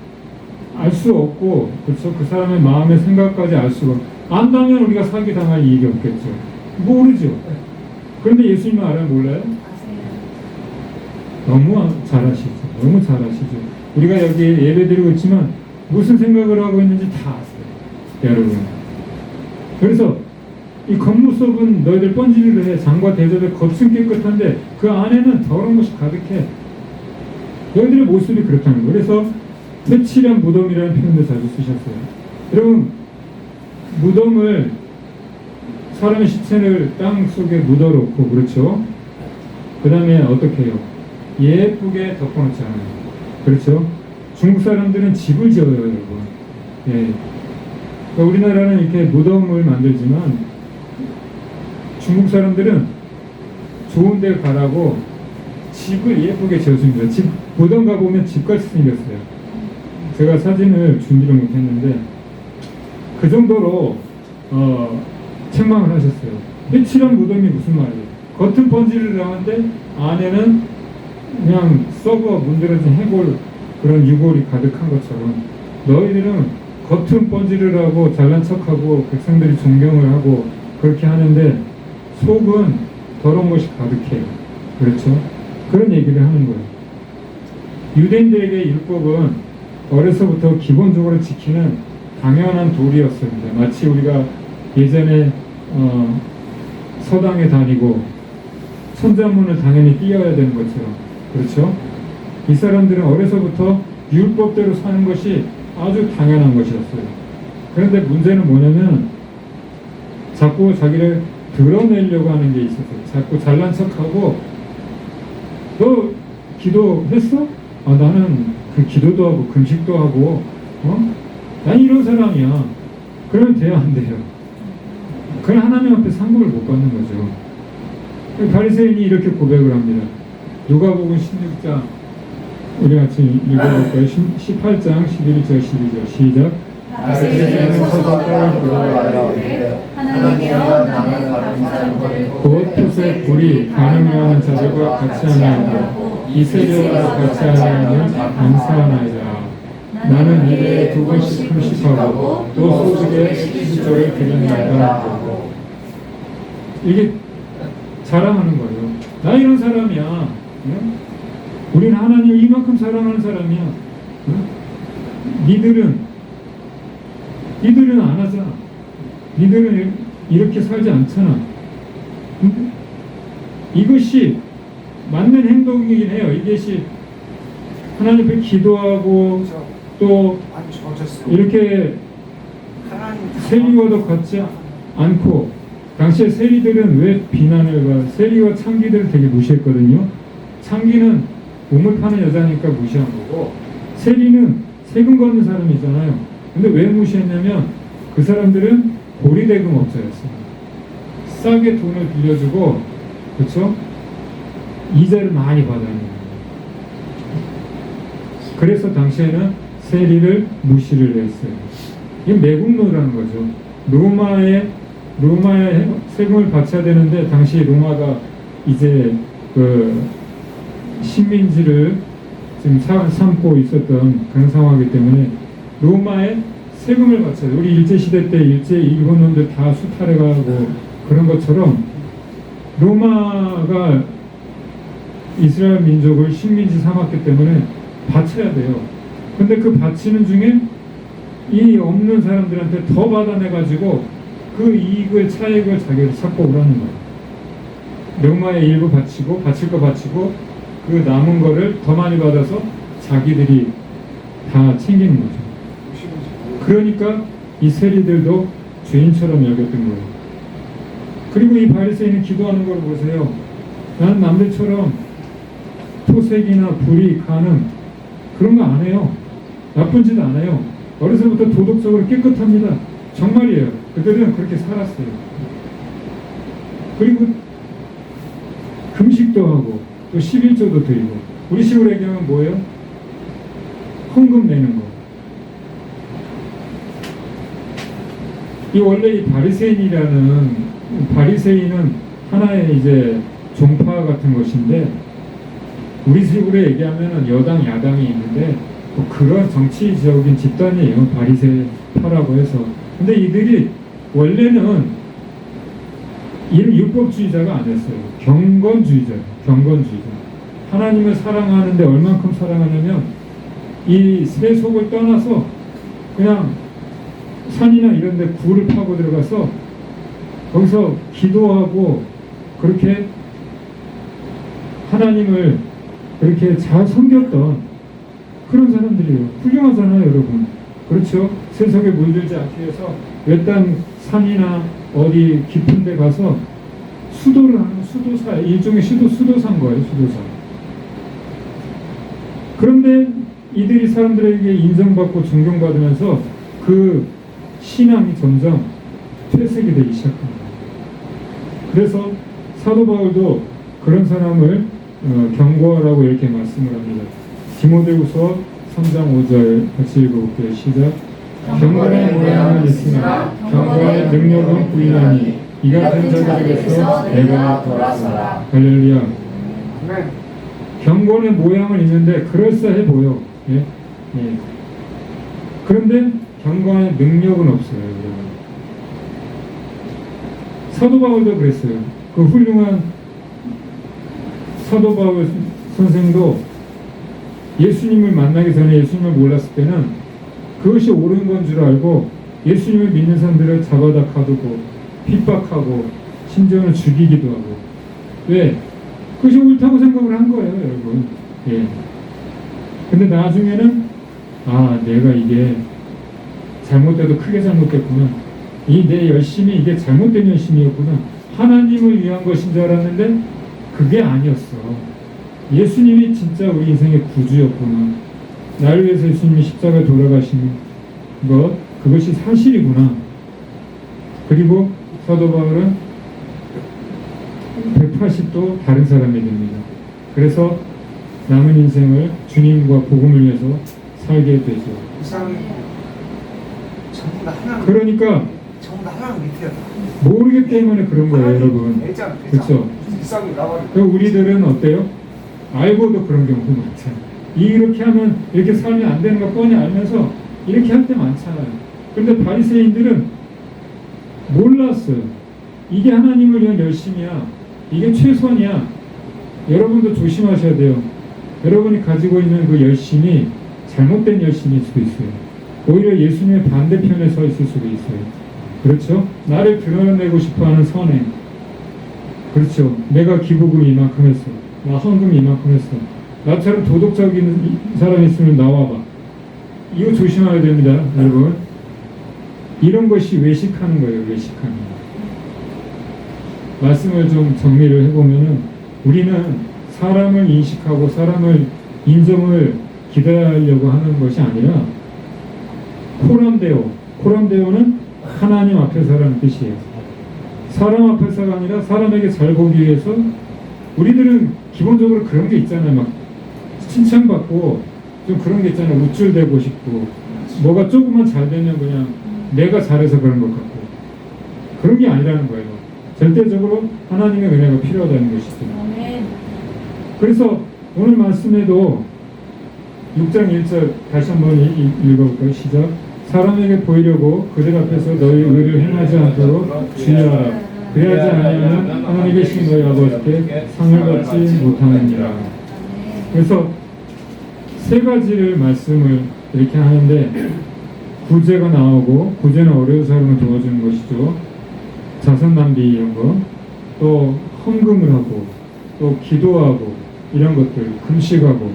알 수 없고, 그렇죠? 그 사람의 마음의 생각까지 알 수가, 안다면 우리가 사기당할 이익이 없겠죠. 모르죠. 그런데 예수님은 알아요? 몰라요? 너무 잘 아시죠. 너무 잘 아시죠. 우리가 여기 예배드리고 있지만 무슨 생각을 하고 있는지 다 아세요, 여러분. 그래서 이 겉모습은 너희들 뻔질을 해. 장과 대접의 겉은 깨끗한데 그 안에는 더러운 것이 가득해. 너희들의 모습이 그렇다는 거예요. 그래서 퇴칠한 무덤이라는 표현도 자주 쓰셨어요. 여러분, 무덤을 사람의 시체를 땅 속에 묻어놓고 그렇죠. 그 다음에 어떻게 해요? 예쁘게 덮어놓잖아요. 그렇죠. 중국 사람들은 집을 지어요, 여러분. 예. 그러니까 우리나라는 이렇게 무덤을 만들지만 중국 사람들은 좋은 데 가라고 집을 예쁘게 지어줍니다. 집 무덤 가보면 집같이 생겼어요. 제가 사진을 준비를 못했는데 그 정도로 책망을 하셨어요. 며칠한 무덤이 무슨 말이에요? 겉은 번지를 하는데 안에는 그냥 썩어 문드러진 해골 그런 유골이 가득한 것처럼 너희들은 겉은 번지를 하고 잘난 척하고 백성들이 존경을 하고 그렇게 하는데 속은 더러운 것이 가득해요. 그렇죠? 그런 얘기를 하는 거예요. 유대인들에게 율법은 어려서부터 기본적으로 지키는 당연한 도리였습니다. 마치 우리가 예전에 서당에 다니고 천자문을 당연히 띄어야 되는 것처럼 그렇죠? 이 사람들은 어려서부터 율법대로 사는 것이 아주 당연한 것이었어요. 그런데 문제는 뭐냐면 자꾸 자기를 드러내려고 하는 게 있었어요. 자꾸 잘난 척하고 너 기도했어? 나는 그 기도도 하고 금식도 하고 난 이런 사람이야. 그러면 돼요, 안 돼요? 그건 하나님 앞에 상급을 못 받는 거죠. 바리새인이 이렇게 고백을 합니다. 누가복음 16장 우리 같이 읽어볼까요? 18장 11절 12절 시작. 바리새인은 서서히 들어와요. 하나님께서 나는 다른 사람들을 곧 풋에 불이 가늠하는 자들과 같이 하나이다. 이 세력과 같이 하나는 감사하나이다. 나는 일에 2번씩 금식하고 또 소득에 12조를 드린다이다. 이게 자랑하는 거예요. 나 이런 사람이야. 응? 우리는 하나님을 이만큼 사랑하는 사람이야. 응? 니들은 안 하잖아. 니들은 이렇게 살지 않잖아. 응? 이것이 맞는 행동이긴 해요. 이것이 하나님 앞에 기도하고 또 안 좋아졌어요. 이렇게 하나님 세리와도 같지 않고 당시에 세리들은 왜 비난을 받아? 세리와 창기들을 되게 무시했거든요. 창기는 우물 파는 여자니까 무시한 거고 세리는 세금 걷는 사람이잖아요. 근데 왜 무시했냐면 그 사람들은 고리대금업자였어요. 싸게 돈을 빌려주고 그렇죠? 이자를 많이 받아야 돼요. 그래서 당시에는 세리를 무시를 했어요. 이게 매국노라는 거죠. 로마에 세금을 바쳐야 되는데 당시 로마가 이제 그 식민지를 지금 삼고 있었던 그런 상황이기 때문에 로마에 세금을 바쳐야 돼요. 우리 일제시대 때 일본 놈들 다 수탈해가고 그런 것처럼 로마가 이스라엘 민족을 식민지 삼았기 때문에 바쳐야 돼요. 근데 그 바치는 중에 이 없는 사람들한테 더 받아내가지고 그 이익을 차익을 자기들 찾고 오라는 거예요. 로마에 일부 바치고 바칠 거 바치고 그 남은 거를 더 많이 받아서 자기들이 다 챙기는 거죠. 그러니까 이 세리들도 죄인처럼 여겼던 거예요. 그리고 이 바리새인은 기도하는 걸 보세요. 나는 남들처럼 토색이나 불이 가는 그런 거 안 해요. 나쁜 짓 안 해요. 어려서부터 도덕적으로 깨끗합니다. 정말이에요. 그들은 그렇게 살았어요. 그리고 금식도 하고 또 11조도 드리고 우리 식으로 얘기하면 뭐예요? 헌금 내는 거. 이 원래 이 바리새인은 하나의 이제 종파 같은 것인데 우리 식으로 얘기하면 여당 야당이 있는데 뭐 그런 정치적인 집단이에요. 바리새파라고 해서. 근데 이들이 원래는 율법주의자가 아니었어요. 경건주의자. 하나님을 사랑하는데 얼만큼 사랑하냐면 이 세속을 떠나서 그냥 산이나 이런 데 굴을 파고 들어가서 거기서 기도하고 그렇게 하나님을 그렇게 잘 섬겼던 그런 사람들이에요. 훌륭하잖아요, 여러분. 그렇죠. 세속에 물들지 않기 위해서 외딴 산이나 어디 깊은 데 가서 수도를 하는 수도사, 일종의 수도사인 거예요. 수도사. 그런데 이들이 사람들에게 인정받고 존경받으면서 그 신앙이 점점 퇴색이 되기 시작합니다. 그래서 사도 바울도 그런 사람을 경고하라고 이렇게 말씀을 합니다. 디모데후서 3장 5절 같이 읽어볼게요. 시작. 경건의 모양은 있으나 경건의 능력은 부인하니 이 같은 자들에게서 내가 돌아서라. 할렐루야. 아멘. 경건의 모양은 있는데 그럴싸해 보여. 예? 예. 그런데 경건의 능력은 없어요. 여러분. 사도 바울도 그랬어요. 그 훌륭한 사도 바울 선생도 예수님을 만나기 전에 예수님을 몰랐을 때는 그것이 옳은 건 줄 알고 예수님을 믿는 사람들을 잡아다 가두고 핍박하고 심지어는 죽이기도 하고. 왜? 그것이 옳다고 생각을 한 거예요, 여러분. 예. 근데 나중에는 내가 이게 잘못돼도 크게 잘못됐구나. 이 내 열심이 이게 잘못된 열심이었구나. 하나님을 위한 것인 줄 알았는데 그게 아니었어. 예수님이 진짜 우리 인생의 구주였구나. 나를 위해서 예수님이 십자가에 돌아가신 것, 그것이 사실이구나. 그리고 사도 바울은 180도 다른 사람이 됩니다. 그래서 남은 인생을 주님과 복음을 위해서 살게 되죠. 이 사람이 전부 다 하나님. 그러니까 전부 다 하나님 밑에야. 모르기 때문에 그런 거예요, 여러분. 애장. 그렇죠. 이 사람이 나와요. 우리들은 어때요? 알고도 그런 경우도 많잖아요. 이렇게 하면 이렇게 살면 안 되는 거 뻔히 알면서 이렇게 할 때 많잖아요. 그런데 바리새인들은 몰랐어요. 이게 하나님을 위한 열심이야. 이게 최선이야. 여러분도 조심하셔야 돼요. 여러분이 가지고 있는 그 열심이 잘못된 열심일 수도 있어요. 오히려 예수님의 반대편에 서 있을 수도 있어요. 그렇죠? 나를 드러내고 싶어하는 선행. 그렇죠. 내가 기부금 이만큼 했어. 나 헌금 이만큼 했어. 나처럼 도덕적인 사람이 있으면 나와봐. 이거 조심해야 됩니다, 여러분. 이런 것이 외식하는 거예요, 외식하는 거. 말씀을 좀 정리를 해보면은 우리는 사람을 인식하고 사람을 인정을 기대하려고 하는 것이 아니라 코람데오는 하나님 앞에서라는 뜻이에요. 사람 앞에서가 아니라 사람에게 잘 보기 위해서 우리들은 기본적으로 그런 게 있잖아요. 막 칭찬받고 좀 그런 게 있잖아요. 우쭐대고 싶고 뭐가 조금만 잘 되면 그냥 내가 잘해서 그런 것 같고 그런 게 아니라는 거예요. 절대적으로 하나님의 은혜가 필요하다는 것이죠. 그래서 오늘 말씀에도 6장 1절 다시 한번 읽어볼까요? 시작. 사람에게 보이려고 그들 앞에서 너희 의를 행하지 않도록 주의하라. 그래야지 아니하면 하나님 계신 너희 아버지께 상을 받지 못하느니라. 그래서 세 가지를 말씀을 이렇게 하는데 구제가 나오고 구제는 어려운 사람을 도와주는 것이죠. 자선 낭비 이런 거, 또 헌금을 하고, 또 기도하고 이런 것들, 금식하고.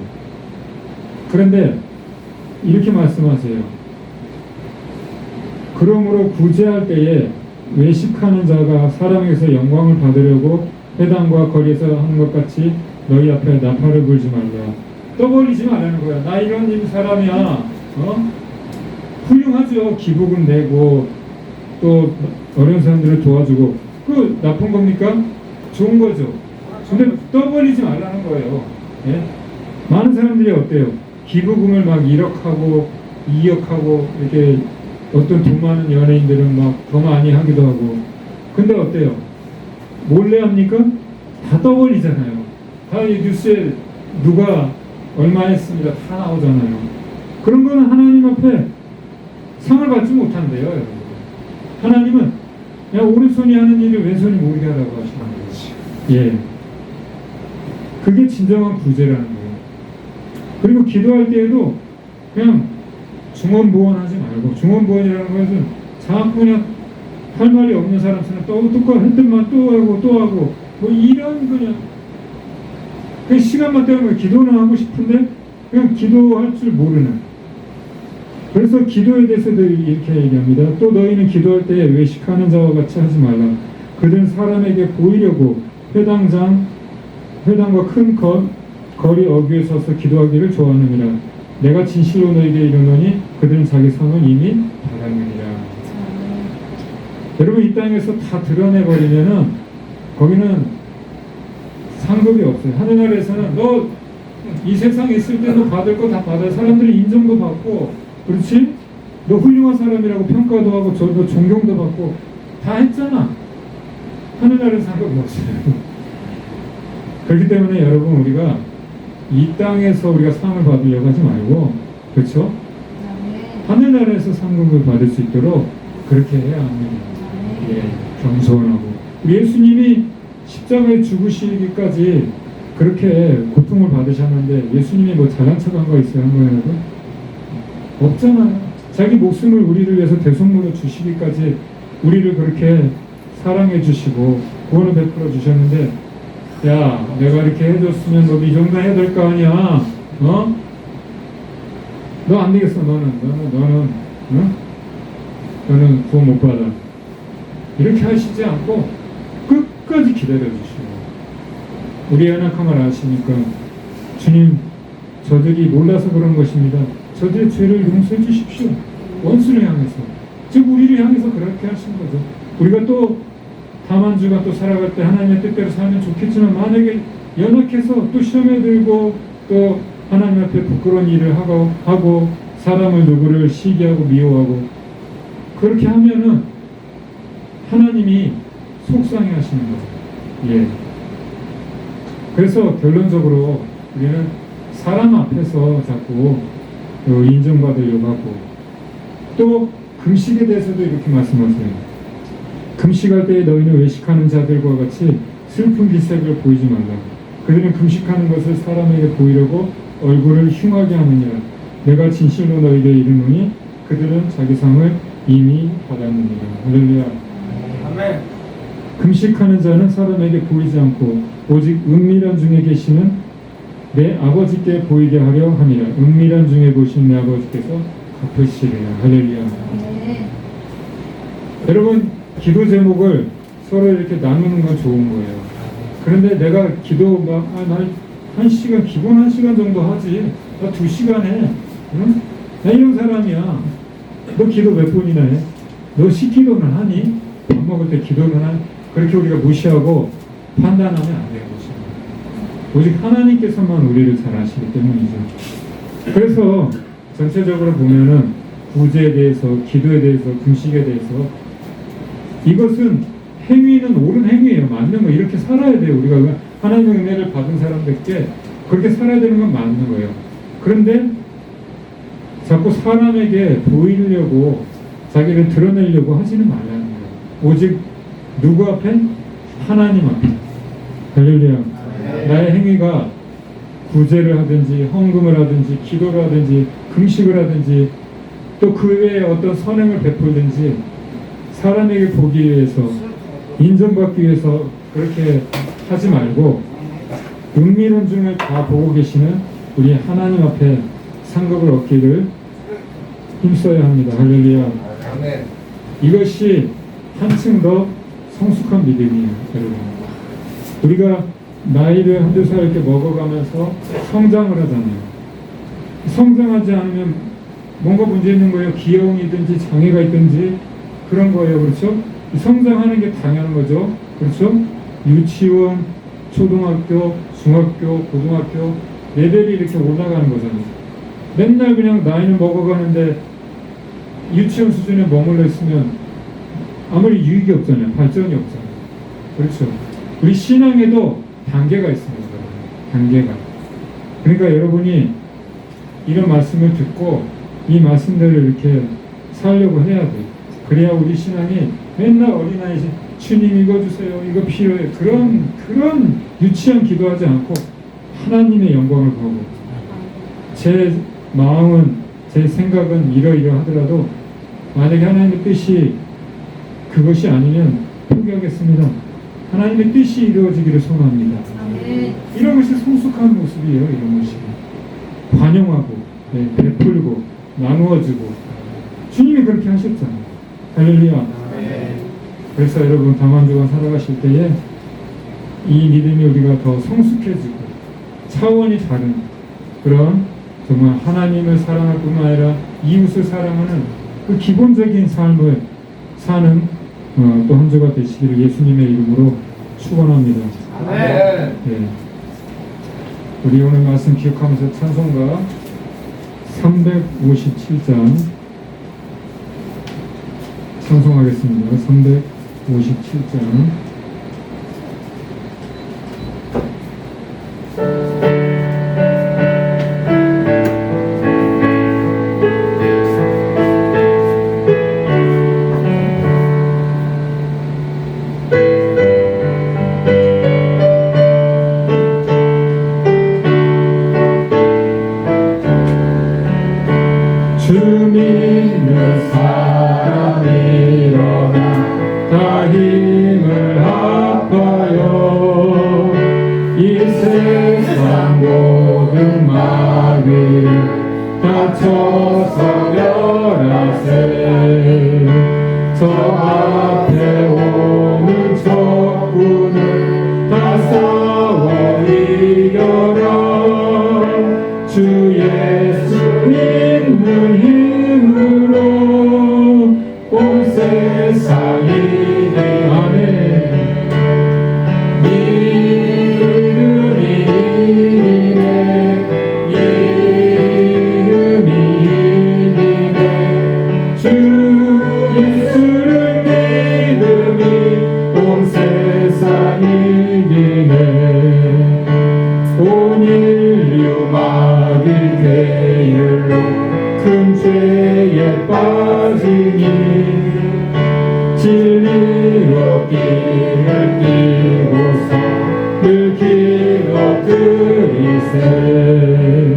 그런데 이렇게 말씀하세요. 그러므로 구제할 때에 외식하는 자가 사람에게서 영광을 받으려고 회당과 거리에서 하는 것 같이 너희 앞에 나팔을 불지 말라. 떠벌리지 말라는 거야. 나 이런 사람이야. 훌륭하죠. 기부금 내고 또 어려운 사람들을 도와주고. 그 나쁜 겁니까? 좋은 거죠. 근데 떠벌리지 말라는 거예요. 예? 많은 사람들이 어때요? 기부금을 막 1억하고 2억하고 이렇게 어떤 돈 많은 연예인들은 막 더 많이 하기도 하고. 근데 어때요? 몰래 합니까? 다 떠벌리잖아요. 다 이 뉴스에 누가 얼마 했습니다. 다 나오잖아요. 그런 거는 하나님 앞에 상을 받지 못한대요, 여러분. 하나님은 그냥 오른손이 하는 일을 왼손이 모르게 하라고 하시는 거예요. 예. 그게 진정한 구제라는 거예요. 그리고 기도할 때에도 그냥 중언부언하지 말고, 중언부언이라는 것은 자꾸 그냥 할 말이 없는 사람처럼 똑같은 했던 말 또 하고 뭐 이런 그냥 시간만 때우면 기도는 하고 싶은데 그냥 기도할 줄 모르는. 그래서 기도에 대해서도 이렇게 얘기합니다. 또 너희는 기도할 때에 외식하는 자와 같이 하지 말라. 그들은 사람에게 보이려고 회당과 큰 거리 어귀에 서서 기도하기를 좋아하느니라. 내가 진실로 너희에게 이르노니 그들은 자기 상은 이미 받았느니라. 여러분, 이 땅에서 다 드러내버리면은 거기는 상급이 없어요. 하늘나라에서는 너 이 세상에 있을 때 너 받을 거 다 받아요. 사람들이 인정도 받고, 그렇지? 너 훌륭한 사람이라고 평가도 하고, 너 존경도 받고 다 했잖아. 하늘나라에서 상급이 없어요. 그렇기 때문에 여러분, 우리가 이 땅에서 우리가 상을 받으려고 하지 말고, 그렇죠? 하늘나라에서 상급을 받을 수 있도록 그렇게 해야 합니다. 예, 겸손하고. 예수님이 십자가에 죽으시기까지 그렇게 고통을 받으셨는데 예수님이 뭐 잘난 척한 거 있어요? 한 번이라도? 없잖아요. 자기 목숨을 우리를 위해서 대속물로 주시기까지 우리를 그렇게 사랑해 주시고 구원을 베풀어 주셨는데, 야, 내가 이렇게 해줬으면 너도 이 정도 해야 될 거 아니야? 어? 너 안 되겠어. 너는 응? 너는 구원 못 받아. 이렇게 하시지 않고 끝까지 기다려 주시고, 우리 연약함을 아시니까 주님, 저들이 몰라서 그런 것입니다. 저들의 죄를 용서해 주십시오. 원수를 향해서, 즉 우리를 향해서 그렇게 하신 거죠. 우리가 또 다만 주가 또 살아갈 때 하나님의 뜻대로 살면 좋겠지만, 만약에 연약해서 또 시험에 들고 또 하나님 앞에 부끄러운 일을 하고 사람을 누구를 시기하고 미워하고 그렇게 하면은 하나님이 속상해 하시는 거예요. 예. 그래서 결론적으로 우리는 사람 앞에서 자꾸 인정받으려고 하고, 또 금식에 대해서도 이렇게 말씀하세요. 금식할 때에 너희는 외식하는 자들과 같이 슬픈 기색을 보이지 말라. 그들은 금식하는 것을 사람에게 보이려고 얼굴을 흉하게 하느니라. 내가 진실로 너희에게 이르노니 그들은 자기 상을 이미 받았느니라. 할렐루야. 아멘. 금식하는 자는 사람에게 보이지 않고 오직 은밀한 중에 계시는 내 아버지께 보이게 하려 함이라. 은밀한 중에 보신 내 아버지께서 갚으시리라. 할렐루야. 네. 여러분, 기도 제목을 서로 이렇게 나누는 건 좋은 거예요. 그런데 내가 기도 한 시간, 기본 1시간 정도 하지. 나 2시간 해. 응? 나 이런 사람이야. 너 기도 몇 번이나 해? 너 식기도는 하니? 밥 먹을 때 기도는 하니? 그렇게 우리가 무시하고 판단하면 안 돼요. 오직 하나님께서만 우리를 잘 아시기 때문이죠. 그래서 전체적으로 보면은 구제에 대해서, 기도에 대해서, 금식에 대해서, 이것은 행위는 옳은 행위예요. 맞는 거. 이렇게 살아야 돼요. 우리가 하나님의 은혜를 받은 사람들께 그렇게 살아야 되는 건 맞는 거예요. 그런데 자꾸 사람에게 보이려고, 자기를 드러내려고 하지는 말라는 거예요. 오직 누구 앞에? 하나님 앞에. 할렐루야. 나의 행위가 구제를 하든지 헌금을 하든지 기도를 하든지 금식을 하든지 또 그 외에 어떤 선행을 베풀든지 사람에게 보기 위해서, 인정받기 위해서 그렇게 하지 말고 은밀한 중을 다 보고 계시는 우리 하나님 앞에 상급을 얻기를 힘써야 합니다. 할렐루야. 이것이 한층 더 성숙한 믿음이에요, 여러분. 우리가 나이를 한두 살 이렇게 먹어가면서 성장을 하잖아요. 성장하지 않으면 뭔가 문제 있는 거예요. 기형이든지 장애가 있든지 그런 거예요. 그렇죠? 성장하는 게 당연한 거죠. 그렇죠? 유치원, 초등학교, 중학교, 고등학교 레벨이 이렇게 올라가는 거잖아요. 맨날 그냥 나이는 먹어가는데 유치원 수준에 머물러 있으면 아무리 유익이 없잖아요. 발전이 없잖아요. 그렇죠? 우리 신앙에도 단계가 있습니다. 단계가. 그러니까 여러분이 이런 말씀을 듣고 이 말씀들을 이렇게 살려고 해야 돼요. 그래야 우리 신앙이 맨날 어린아이 주님 이거 주세요, 이거 필요해, 그런 유치한 기도하지 않고 하나님의 영광을 보고, 제 마음은, 제 생각은 이러이러하더라도 만약에 하나님의 뜻이 그것이 아니면 포기하겠습니다. 하나님의 뜻이 이루어지기를 소망합니다. 이런 것이 성숙한 모습이에요. 이런 것이 관용하고, 네, 베풀고 나누어주고 주님이 그렇게 하셨잖아요. 할렐루야. 그래서 여러분 밤 한 주간 살아가실 때에 이 믿음이 우리가 더 성숙해지고 차원이 다른 그런 정말 하나님을 사랑할 뿐만 아니라 이웃을 사랑하는 그 기본적인 삶을 사는 또 한 주가 되시기를 예수님의 이름으로 축원합니다. 아멘. 예. 우리 오늘 말씀 기억하면서 찬송가 357장 찬송하겠습니다. 357장 주 믿는 사람 일어나 다 힘을 합하여 이 세상 모든 마귀를 다쳐서 멸하세 저 앞에 오는 적군을 다 싸워 이겨라 주 예수 믿는 힘으로 온 세상이 내 안에 믿음이 이기네 믿음이 이기네 주 예수를 믿음이 온 세상이 이기네 온 인류 마귀 게을로 큰 죄에 빠지니 진리로 길을 띄고서 늘 길어뜨리세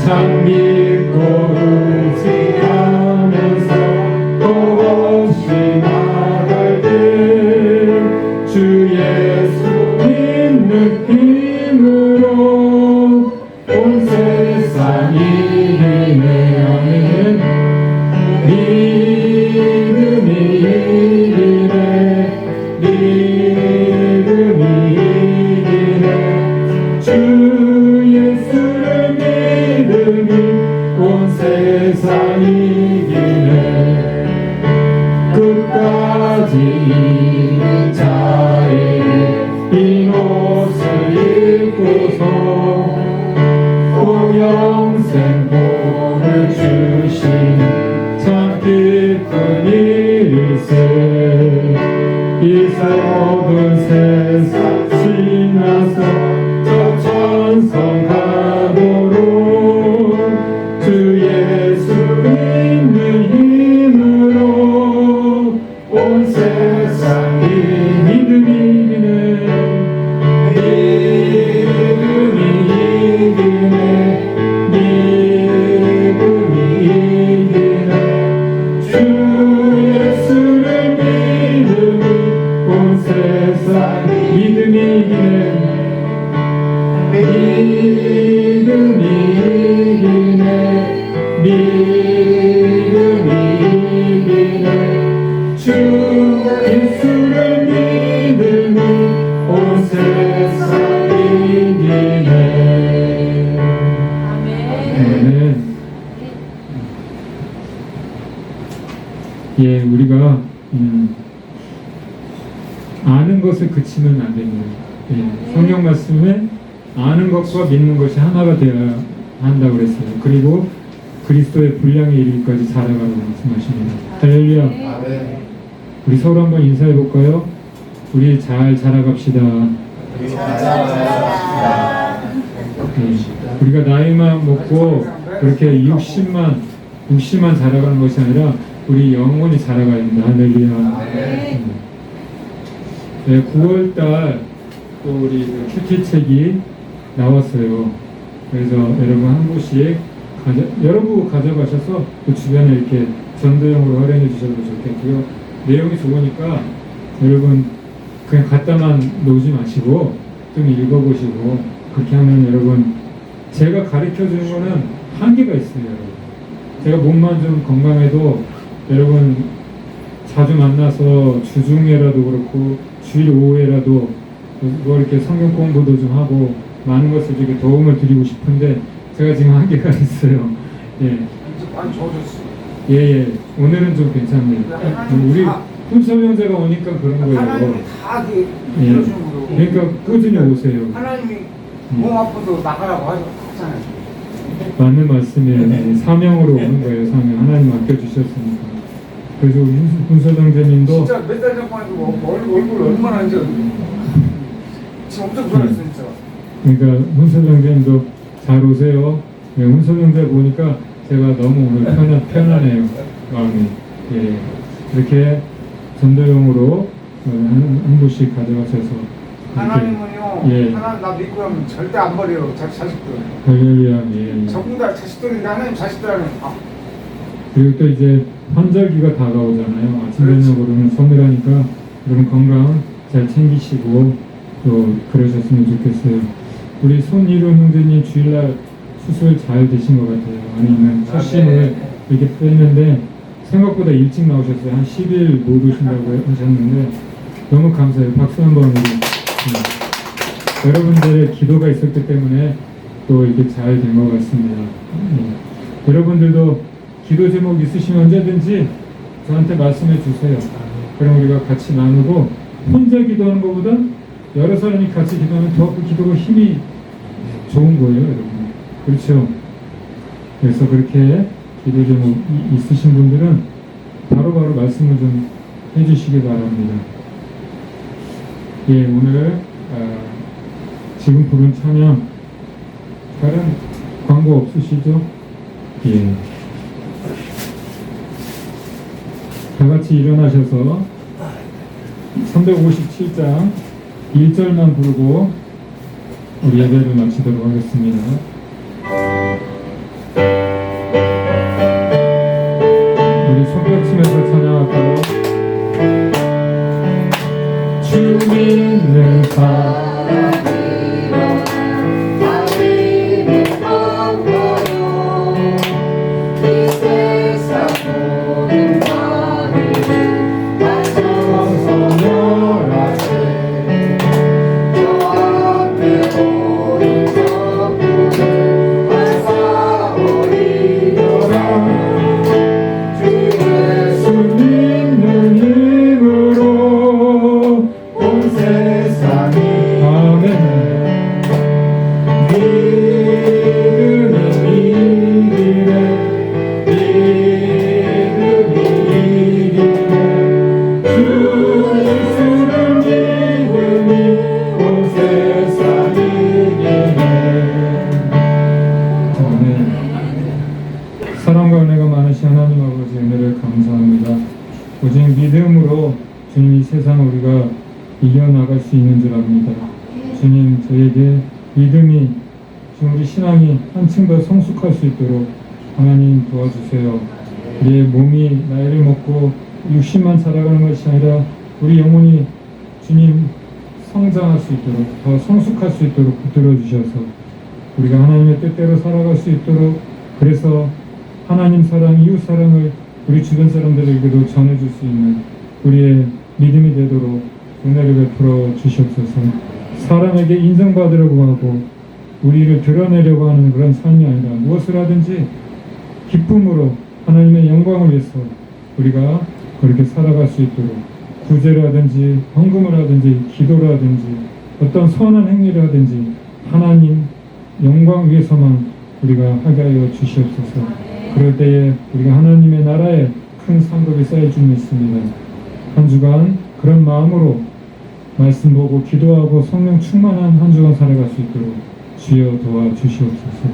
참 믿고 의지하면서 더없이 나갈 때 주 예수 믿는 힘으로 온 세상이 이기네 아멘 믿음이 이기네 믿음이 이기네 주 예수를 믿음이 온 세상이 이기네 끝까지 이긴 자에게 흰 옷을 입고서 또 영생 복을 주시니 참 기쁜 일일세 이 모든 세상 지나서 저 천성 가도록 주 예수 믿는 힘으로 온 세상이 믿음이 이기네 믿음이 이기네 믿음이 이기네 주 예수를 믿음이 온 세상이 믿음이 이기네 믿음이 이기네 믿음이 이기네 주 예수를 믿음이 온 세상이 이기네 아멘. 예, 우리가 아는 것을 그치면 안 됩니다. 예, 성경 말씀에 아는 것과 믿는 것이 하나가 되어야 한다고 그랬어요. 그리고 그리스도의 분량에 이르기까지 자라가라고 말씀하십니다. 할렐루야. 아멘. 우리 서로 한번 인사해 볼까요? 우리 잘 자라갑시다. 우리 자라갑시다. 예, 우리가 나이만 먹고 그렇게 육신만 자라가는 것이 아니라 우리 영혼이 자라가야 합니다. 할렐루야. 네, 9월달 또 우리 큐티책이 나왔어요. 그래서 여러분 한 부씩 여러 부 가져가셔서 그 주변에 이렇게 전도용으로 활용해 주셔도 좋겠고요. 내용이 좋으니까 여러분 그냥 갖다만 놓지 마시고 좀 읽어보시고 그렇게 하면 여러분 제가 가르쳐 주는 거는 한계가 있어요. 여러분. 제가 몸만 좀 건강해도 여러분 자주 만나서 주중에라도 그렇고 주일 오후에라도 뭐 이렇게 성경 공부도 좀 하고 많은 것을 이렇게 도움을 드리고 싶은데 제가 지금 한계가 있어요. 예, 이제 많이 좋아졌어. 예. 오늘은 좀 괜찮네요. 우리 훈섭 형제가 오니까 그런 거예요. 하나님이 다 그, 예. 이런 식으로. 그러니까 꾸준히 오세요. 하나님이 몸 아파도 나가라고 하잖아요. 맞는 말씀이에요. 사명으로 오는 거예요. 사명. 하나님 맡겨주셨으니까. 그래서 우리 훈섭 형제님도 진짜 몇 달 전만 해도 얼굴 얼마나 이제 지금 엄청 좋아졌어 진짜. 그러니까 훈섭 형제님도 잘 오세요. 네, 훈섭 형제 보니까 제가 너무 오늘 편안해요. 마음이. 예. 이렇게 전도용으로 한 분씩 가져가셔서 이렇게. 하나님은요. 예. 하나님 나 믿고 하면 절대 안 버려요. 자식들. 할렐루야. 예. 전부 다 자식들인데 하나님 자식들하면 그리고 또 이제 환절기가 다가오잖아요. 아침 그렇지. 저녁으로는 서늘하니까 여러분 건강 잘 챙기시고 또 그러셨으면 좋겠어요. 우리 손이룬 형제님 주일날 수술 잘 되신 것 같아요. 안에 있는 철심을 이렇게 빼는데 생각보다 일찍 나오셨어요. 한 10일 못 오신다고 하셨는데 너무 감사해요. 박수 한번 우리 여러분들의 기도가 있었기 때문에 또 이게 잘 된 것 같습니다. 여러분들도 기도 제목 있으시면 언제든지 저한테 말씀해 주세요. 그럼 우리가 같이 나누고 혼자 기도하는 것보다 여러 사람이 같이 기도하면 더 그 기도가 힘이 좋은 거예요, 여러분. 그렇죠? 그래서 그렇게 기도 제목 있으신 분들은 바로바로 말씀을 좀 해주시기 바랍니다. 예, 오늘 지금 부른 찬양 다른 광고 없으시죠? 예. 다 같이 일어나셔서 357장 1절만 부르고 우리 예배를 마치도록 하겠습니다. 우리 손뼉 치면서 찬양할까요? 주 믿는 사람 사랑과 은혜가 많으신 하나님 아버지 은혜를 감사합니다. 오직 믿음으로 주님 이 세상을 우리가 이겨나갈 수 있는 줄 압니다. 주님 저에게 믿음이 지금 우리 신앙이 한층 더 성숙할 수 있도록 하나님 도와주세요. 우리의 몸이 나이를 먹고 육신만 자라가는 것이 아니라 우리 영혼이 주님 성장할 수 있도록 더 성숙할 수 있도록 붙들어 주셔서 우리가 하나님의 뜻대로 살아갈 수 있도록 그래서 하나님 사랑, 이웃 사랑을 우리 주변 사람들에게도 전해줄 수 있는 우리의 믿음이 되도록 은혜를 베풀어 주시옵소서. 사람에게 인정받으려고 하고 우리를 드러내려고 하는 그런 삶이 아니라 무엇을 하든지 기쁨으로 하나님의 영광을 위해서 우리가 그렇게 살아갈 수 있도록 구제를 하든지 헌금을 하든지 기도를 하든지 어떤 선한 행위를 하든지 하나님 영광 위해서만 우리가 하게 하여 주시옵소서. 그럴 때에 우리가 하나님의 나라에 큰 상급이 쌓일 줄 믿습니다. 한 주간 그런 마음으로 말씀 보고 기도하고 성령 충만한 한 주간 살아갈 수 있도록 주여 도와주시옵소서.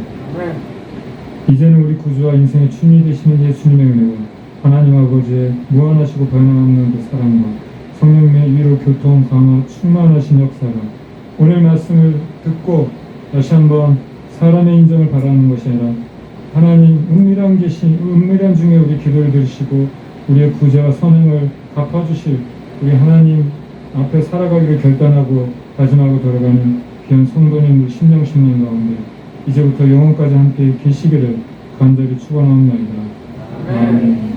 이제는 우리 구주와 인생의 주인이 되시는 예수님의 은혜와 하나님 아버지의 무한하시고 변함없는 그 사랑과 성령의 위로 교통 강화 충만하신 역사가 오늘 말씀을 듣고 다시 한번 사람의 인정을 바라는 것이 아니라 하나님 은밀한 중에 우리 기도를 들으시고 우리의 구제와 선행을 갚아주실 우리 하나님 앞에 살아가기를 결단하고 다짐하고 돌아가는 귀한 성도님들 심령 가운데 이제부터 영원까지 함께 계시기를 간절히 축원하옵나이다. 아멘.